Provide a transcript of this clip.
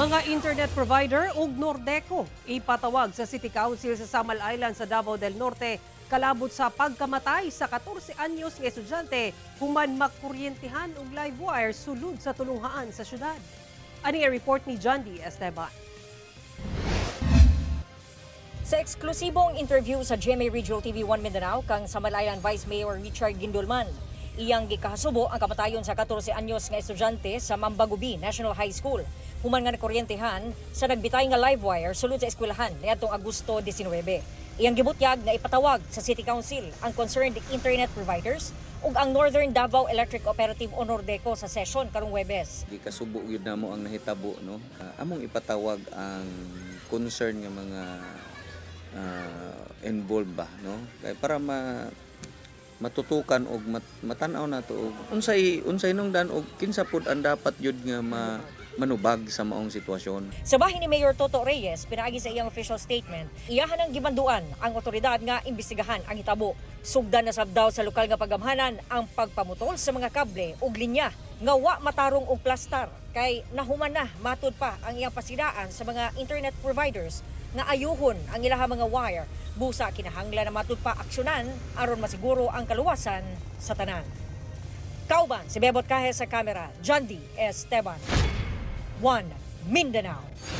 Mga internet provider ug Nordeco ipatawag sa City Council sa Samal Island sa Davao del Norte kalabot sa pagkamatay sa 14 anyos nga estudyante human makuryentehan og live wire sulod sa tulunghaan sa syudad. Ani ang report ni John D. Esteban. Sa eksklusibong interview sa GMA Regional TV 1 Mindanao kang Samal Island Vice Mayor Richard Gindulman, iyang gikahasubo ang kamatayon sa 14 anyos nga estudyante sa Mambagubi National High School. Human nga nakuryentehan sa nagbitay nga live wire sulod sa eskwelahan niadtong Agosto 19. Iyang gibutyag nga ipatawag sa City Council ang concerned internet providers ug ang Northern Davao Electric Cooperative o Nordeco sa session karong Huwebes. Gikasubo gyud namo ang nahitabo, no. Among ipatawag ang concern nga mga involved ba, no. Kay para matutukan og matanaw nato og unsay nungdan og kinsa pud ang dapat yun nga manubag sa maong sitwasyon. Sa bahin ni Mayor Toto Reyes, pinaagi sa iyang official statement, iyahan ang gibanduan ang otoridad nga imbestigahan ang hitabo. Sugdan na sab daw sa lokal nga pagamhanan ang pagpamutol sa mga kable ug linya nga wa matarong og plastar kay nahuman na matud pa ang iyang pasidaan sa mga internet providers nga ayuhon ang ilaha mga wire busa kinahanglan na matud pa aksyonan aron masiguro ang kaluwasan sa tanan. Kauban si Bebot Kahe sa kamera, John D. Esteban, 1 Mindanao.